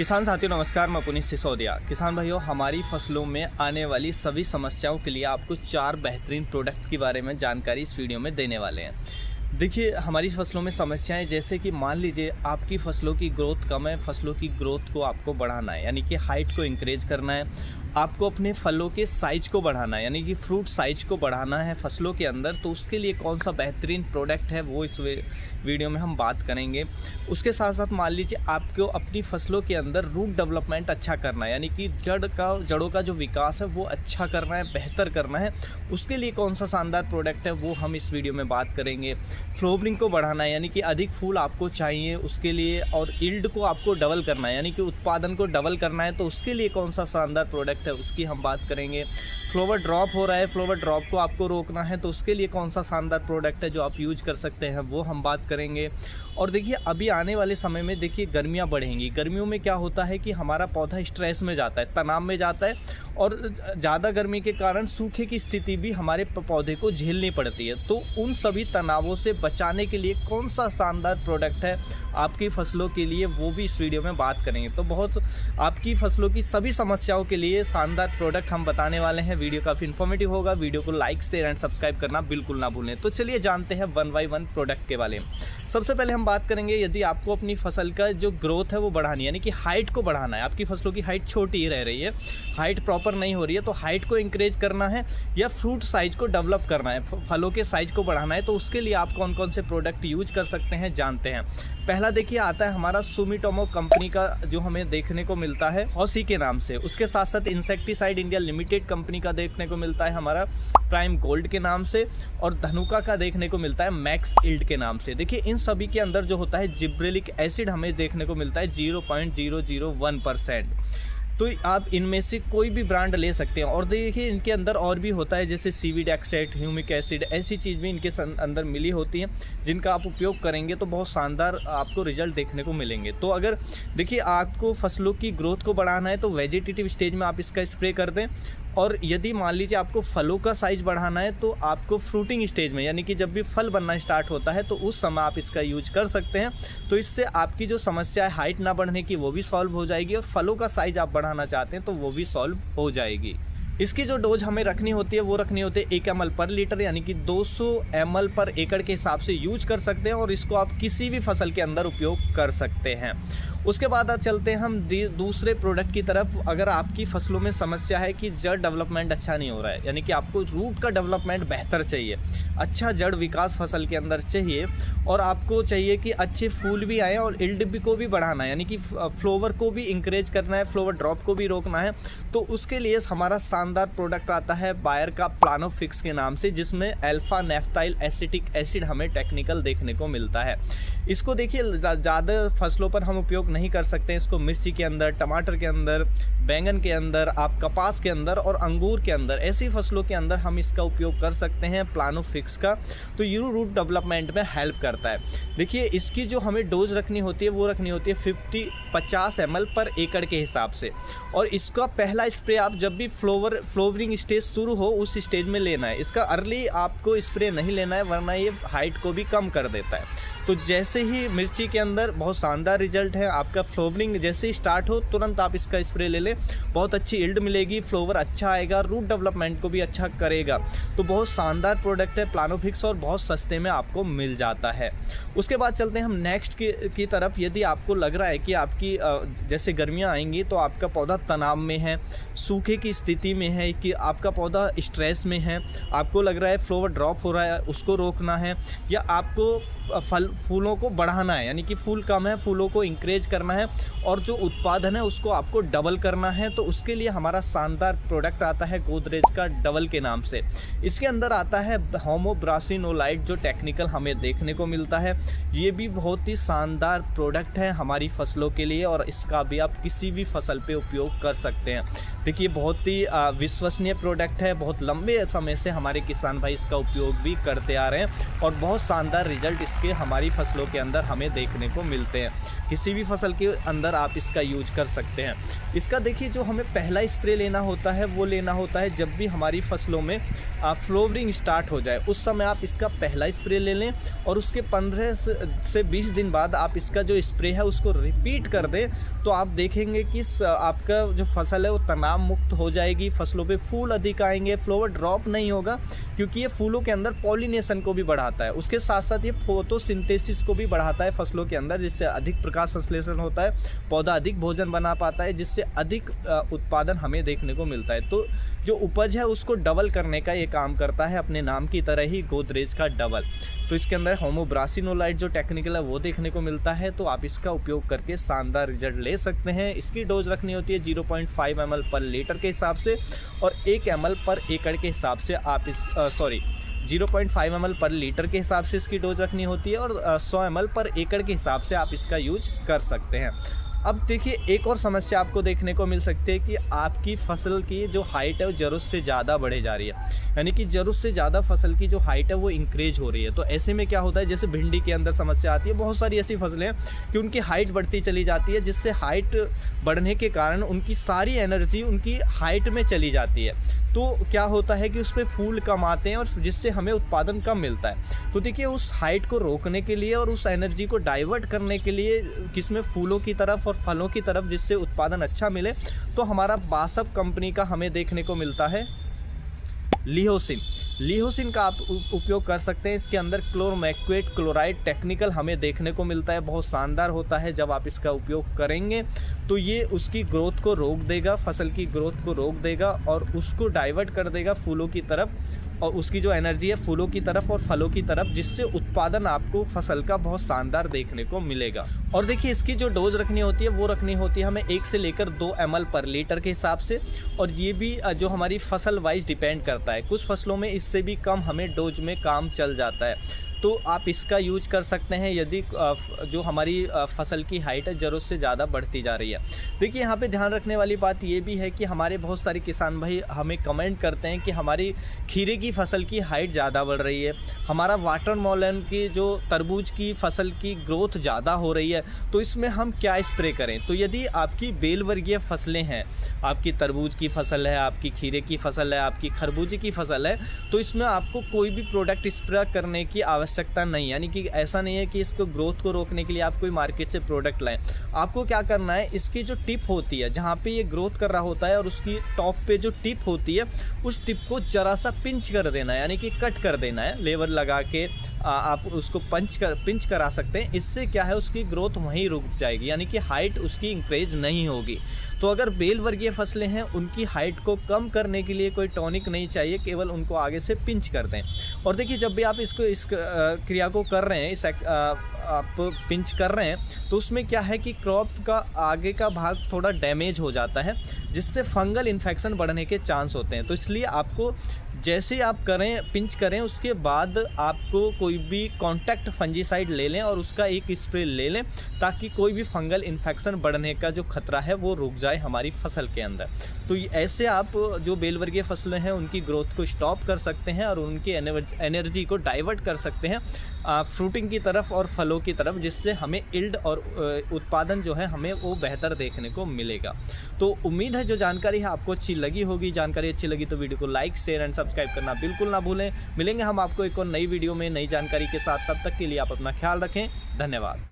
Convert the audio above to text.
किसान साथियों नमस्कार, मैं पुनीत सिसोदिया। किसान भाइयों, हमारी फसलों में आने वाली सभी समस्याओं के लिए आपको 4 बेहतरीन प्रोडक्ट के बारे में जानकारी इस वीडियो में देने वाले हैं। देखिए, हमारी फसलों में समस्याएं जैसे कि मान लीजिए आपकी फसलों की ग्रोथ कम है, फसलों की ग्रोथ को आपको बढ़ाना है, यानी कि हाइट को इंक्रीज करना है। आपको अपने फलों के साइज को बढ़ाना है, यानी कि फ्रूट साइज को बढ़ाना है फसलों के अंदर, तो उसके लिए कौन सा बेहतरीन प्रोडक्ट है वो इस वीडियो में हम बात करेंगे। उसके साथ साथ मान लीजिए आपको अपनी फसलों के अंदर रूट डेवलपमेंट अच्छा करना है, यानी कि जड़ों का जो विकास है वो अच्छा करना है, बेहतर करना है। उसके लिए कौन सा शानदार प्रोडक्ट है वो हम इस वीडियो में बात करेंगे। फ्लावरिंग को बढ़ाना है, यानी कि अधिक फूल आपको चाहिए उसके लिए, और यील्ड को आपको डबल करना है, यानी कि उत्पादन को डबल करना है, तो उसके लिए कौन सा शानदार प्रोडक्ट है उसकी हम बात करेंगे। फ्लावर ड्रॉप हो रहा है, फ्लावर ड्रॉप को आपको रोकना है, तो उसके लिए कौन सा शानदार प्रोडक्ट है जो आप यूज कर सकते हैं वो हम बात करेंगे। और देखिए, अभी आने वाले समय में देखिए गर्मियाँ बढ़ेंगी। गर्मियों में क्या होता है कि हमारा पौधा स्ट्रेस में जाता है, तनाव में जाता है, और ज़्यादा गर्मी के कारण सूखे की स्थिति भी हमारे पौधे को झेलनी पड़ती है। तो उन सभी तनावों से बचाने के लिए कौन सा शानदार प्रोडक्ट है आपकी फसलों के लिए वो भी इस वीडियो में बात करेंगे। तो बहुत आपकी फसलों की सभी समस्याओं के लिए शानदार प्रोडक्ट हम बताने वाले हैं। वीडियो काफ़ी इन्फॉर्मेटिव होगा। वीडियो को लाइक शेयर एंड सब्सक्राइब करना बिल्कुल ना भूलें। तो चलिए जानते हैं 1 बाय 1 प्रोडक्ट के बारे में। सबसे पहले हम बात करेंगे, यदि आपको अपनी फसल का जो ग्रोथ है वो बढ़ानी है, यानी कि हाइट को बढ़ाना है, आपकी फसलों की हाइट छोटी ही रह रही है, हाइट प्रॉपर नहीं हो रही है, तो हाइट को इंक्रीज करना है या फ्रूट साइज को डेवलप करना है, फलों के साइज को बढ़ाना है, तो उसके लिए आप कौन कौन से प्रोडक्ट यूज कर सकते हैं जानते हैं। पहला देखिए आता है हमारा सुमिटोमो कंपनी का, जो हमें देखने को मिलता है हॉसी के नाम से। उसके साथ साथ इंसेक्टिसाइड इंडिया लिमिटेड कंपनी का देखने को मिलता है हमारा प्राइम गोल्ड के नाम से, और धनुका का देखने को मिलता है मैक्स इल्ड के नाम से। देखिए, इन सभी के अंदर जो होता है जिब्रेलिक एसिड हमें देखने को मिलता है 0.001%। तो आप इनमें से कोई भी ब्रांड ले सकते हैं। और देखिए, इनके अंदर और भी होता है जैसे सीविडेक्सेट, ह्यूमिक एसिड, ऐसी चीज़ भी इनके अंदर मिली होती हैं जिनका आप उपयोग करेंगे तो बहुत शानदार आपको रिजल्ट देखने को मिलेंगे। तो अगर देखिए आपको फसलों की ग्रोथ को बढ़ाना है तो वेजिटेटिव स्टेज में आप इसका स्प्रे कर दें, और यदि मान लीजिए आपको फलों का साइज बढ़ाना है तो आपको फ्रूटिंग स्टेज में, यानी कि जब भी फल बनना स्टार्ट होता है तो उस समय आप इसका यूज कर सकते हैं। तो इससे आपकी जो समस्या है हाइट ना बढ़ने की वो भी सॉल्व हो जाएगी, और फलों का साइज आप बढ़ाना चाहते हैं तो वो भी सॉल्व हो जाएगी। इसकी जो डोज हमें रखनी होती है वो रखनी होती है 1 ml पर लीटर, यानी कि 200 ml पर एकड़ के हिसाब से यूज कर सकते हैं, और इसको आप किसी भी फसल के अंदर उपयोग कर सकते हैं। उसके बाद चलते हैं हम दूसरे प्रोडक्ट की तरफ। अगर आपकी फसलों में समस्या है कि जड़ डेवलपमेंट अच्छा नहीं हो रहा है, यानी कि आपको रूट का डेवलपमेंट बेहतर चाहिए, अच्छा जड़ विकास फसल के अंदर चाहिए, और आपको चाहिए कि अच्छे फूल भी आए और यील्ड को भी बढ़ाना है, यानी कि फ्लावर को भी इंकरेज करना है, फ्लावर ड्रॉप को भी रोकना है, तो उसके लिए हमारा शानदार प्रोडक्ट आता है बायर का प्लानोफिक्स के नाम से, जिसमें अल्फा नेफ्थाइल एसिटिक एसिड हमें टेक्निकल देखने को मिलता है। इसको देखिए ज़्यादा फसलों पर हम उपयोग नहीं कर सकते हैं। इसको मिर्ची के अंदर, टमाटर के अंदर, बैंगन के अंदर, आप कपास के अंदर और अंगूर के अंदर, ऐसी फसलों के अंदर हम इसका उपयोग कर सकते हैं प्लानोफिक्स का। तो ये रूट डेवलपमेंट में हेल्प करता है। देखिए, इसकी जो हमें डोज रखनी होती है वो रखनी होती है 50 ml पर एकड़ के हिसाब से, और इसका पहला स्प्रे आप जब भी फ्लावरिंग स्टेज शुरू हो उस स्टेज में लेना है। इसका अर्ली आपको स्प्रे नहीं लेना है, वरना ये हाइट को भी कम कर देता है। तो जैसे ही मिर्ची के अंदर बहुत शानदार रिजल्ट है, आपका फ्लावरिंग जैसे ही स्टार्ट हो तुरंत आप इसका स्प्रे ले लें, बहुत अच्छी यील्ड मिलेगी, फ्लावर अच्छा आएगा, रूट डेवलपमेंट को भी अच्छा करेगा। तो बहुत शानदार प्रोडक्ट है प्लानोफिक्स, और बहुत सस्ते में आपको मिल जाता है। उसके बाद चलते हैं हम नेक्स्ट की तरफ। यदि आपको लग रहा है कि आपकी जैसे गर्मियाँ आएंगी तो आपका पौधा तनाव में है, सूखे की स्थिति में है, कि आपका पौधा स्ट्रेस में है, आपको लग रहा है फ्लावर ड्रॉप हो रहा है, उसको रोकना है, या आपको फूलों को बढ़ाना है, यानी कि फूल कम है, फूलों को इंकरेज करना है, और जो उत्पादन है उसको आपको डबल करना है, तो उसके लिए हमारा शानदार प्रोडक्ट आता है गोदरेज का डबल के नाम से। इसके अंदर आता है होमोब्रासिनोलाइड, जो टेक्निकल हमें देखने को मिलता है। ये भी बहुत ही शानदार प्रोडक्ट है हमारी फसलों के लिए, और इसका भी आप किसी भी फसल पे उपयोग कर सकते हैं। देखिए, बहुत ही विश्वसनीय प्रोडक्ट है, बहुत लंबे समय से हमारे किसान भाई इसका उपयोग भी करते आ रहे हैं, और बहुत शानदार रिजल्ट इसके हमारी फसलों के अंदर हमें देखने को मिलते हैं। किसी भी फसल फसल के अंदर आप इसका यूज कर सकते हैं। इसका देखिए जो हमें पहला स्प्रे लेना होता है वो लेना होता है जब भी हमारी फसलों में फ्लावरिंग स्टार्ट हो जाए, उस समय आप इसका पहला स्प्रे ले लें और उसके 15 से 20 दिन बाद आप इसका जो स्प्रे है उसको रिपीट कर दें, तो आप देखेंगे कि आपका जो फसल है वो तनाव मुक्त हो जाएगी, फसलों पे फूल अधिक आएंगे, फ्लावर ड्रॉप नहीं होगा, क्योंकि ये फूलों के अंदर पॉलिनेशन को भी बढ़ाता है। उसके साथ साथ ये फोटोसिंथेसिस को भी बढ़ाता है फसलों के अंदर, जिससे अधिक प्रकाश संश्लेषण होता है, पौधा अधिक भोजन बना पाता है, जिससे अधिक उत्पादन हमें देखने को मिलता है। तो जो उपज है उसको डबल करने का ये काम करता है, अपने नाम की तरह ही गोदरेज का डबल। तो इसके अंदर होमोब्रासिनोलाइट जो टेक्निकल है वो देखने को मिलता है, तो आप इसका उपयोग करके शानदार रिजल्ट ले सकते हैं। इसकी डोज रखनी होती है 0.5 ml पर लीटर के हिसाब से और 1 ml पर एकड़ के हिसाब से आप 0.5 ml पर लीटर के हिसाब से इसकी डोज रखनी होती है और 100 ml पर एकड़ के हिसाब से आप इसका यूज कर सकते हैं। अब देखिए एक और समस्या आपको देखने को मिल सकती है कि आपकी फसल की जो हाइट है वो ज़रूरत से ज़्यादा बढ़े जा रही है, यानी कि ज़रूरत से ज़्यादा फसल की जो हाइट है वो इंक्रीज हो रही है। तो ऐसे में क्या होता है, जैसे भिंडी के अंदर समस्या आती है, बहुत सारी ऐसी फसलें हैं कि उनकी हाइट बढ़ती चली जाती है, जिससे हाइट बढ़ने के कारण उनकी सारी एनर्जी उनकी हाइट में चली जाती है। तो क्या होता है कि उस पर फूल कम आते हैं और जिससे हमें उत्पादन कम मिलता है। तो देखिए उस हाइट को रोकने के लिए और उस एनर्जी को डाइवर्ट करने के लिए किसमें फूलों की तरफ और फलों की तरफ, जिससे उत्पादन अच्छा मिले, तो हमारा बासफ कंपनी का हमें देखने को मिलता है लिहोसिन का आप उपयोग कर सकते हैं। इसके अंदर क्लोरमैक्वेट क्लोराइड टेक्निकल हमें देखने को मिलता है, बहुत शानदार होता है। जब आप इसका उपयोग करेंगे तो ये उसकी ग्रोथ को रोक देगा, फसल की ग्रोथ को रोक देगा और उसको डाइवर्ट कर देगा फूलों की तरफ, और उसकी जो एनर्जी है फूलों की तरफ और फलों की तरफ, जिससे उत्पादन आपको फसल का बहुत शानदार देखने को मिलेगा। और देखिए इसकी जो डोज रखनी होती है वो रखनी होती है हमें 1 से लेकर 2 ml पर लीटर के हिसाब से, और ये भी जो हमारी फसल वाइज डिपेंड करता है। कुछ फसलों में इससे भी कम हमें डोज में काम चल जाता है, तो आप इसका यूज कर सकते हैं यदि जो हमारी फसल की हाइट है ज़रूरत से ज़्यादा बढ़ती जा रही है। देखिए यहाँ पे ध्यान रखने वाली बात ये भी है कि हमारे बहुत सारे किसान भाई हमें कमेंट करते हैं कि हमारी खीरे की फसल की हाइट ज़्यादा बढ़ रही है, हमारा वाटरमेलन की जो तरबूज की फसल की ग्रोथ ज़्यादा हो रही है, तो इसमें हम क्या स्प्रे करें। तो यदि आपकी बेल वर्गीय फसलें हैं, आपकी तरबूज की फसल है, आपकी खीरे की फसल है, आपकी खरबूजे की फसल है, तो इसमें आपको कोई भी प्रोडक्ट स्प्रे करने की आवश्यकता नहीं, यानी कि ऐसा नहीं है कि इसको ग्रोथ को रोकने के लिए आप कोई मार्केट से प्रोडक्ट लाएं। आपको क्या करना है, इसकी जो टिप होती है जहाँ पे ये ग्रोथ कर रहा होता है और उसकी टॉप पे जो टिप होती है उस टिप को जरा सा पिंच कर देना है, यानी कि कट कर देना है, लेवर लगा के आप उसको पिंच करा सकते हैं। इससे क्या है उसकी ग्रोथ वहीं रुक जाएगी, यानी कि हाइट उसकी इंक्रीज नहीं होगी। तो अगर बेल वर्गीय फसलें हैं उनकी हाइट को कम करने के लिए कोई टॉनिक नहीं चाहिए, केवल उनको आगे से पिंच कर दें। और देखिए जब भी आप इस क्रिया को कर रहे हैं, आप पिंच कर रहे हैं, तो उसमें क्या है कि क्रॉप का आगे का भाग थोड़ा डैमेज हो जाता है, जिससे फंगल इन्फेक्शन बढ़ने के चांस होते हैं। तो इसलिए आपको जैसे आप पिंच करें उसके बाद आपको कोई भी कॉन्टैक्ट फंजीसाइड ले लें और उसका एक स्प्रे ले लें, ताकि कोई भी फंगल इन्फेक्शन बढ़ने का जो खतरा है वो रुक जाए हमारी फसल के अंदर। तो ऐसे आप जो बेल वर्गीय फसलें हैं उनकी ग्रोथ को स्टॉप कर सकते हैं और उनकी एनर्जी को डाइवर्ट कर सकते हैं फ्रूटिंग की तरफ और फलों की तरफ, जिससे हमें इल्ड और उत्पादन जो है हमें वो बेहतर देखने को मिलेगा। तो उम्मीद है जो जानकारी है आपको अच्छी लगी होगी। जानकारी अच्छी लगी तो वीडियो को लाइक, शेयर एंड सब्सक्राइब करना बिल्कुल ना भूलें। मिलेंगे हम आपको एक और नई वीडियो में नई जानकारी के साथ, तब तक के लिए आप अपना ख्याल रखें। धन्यवाद।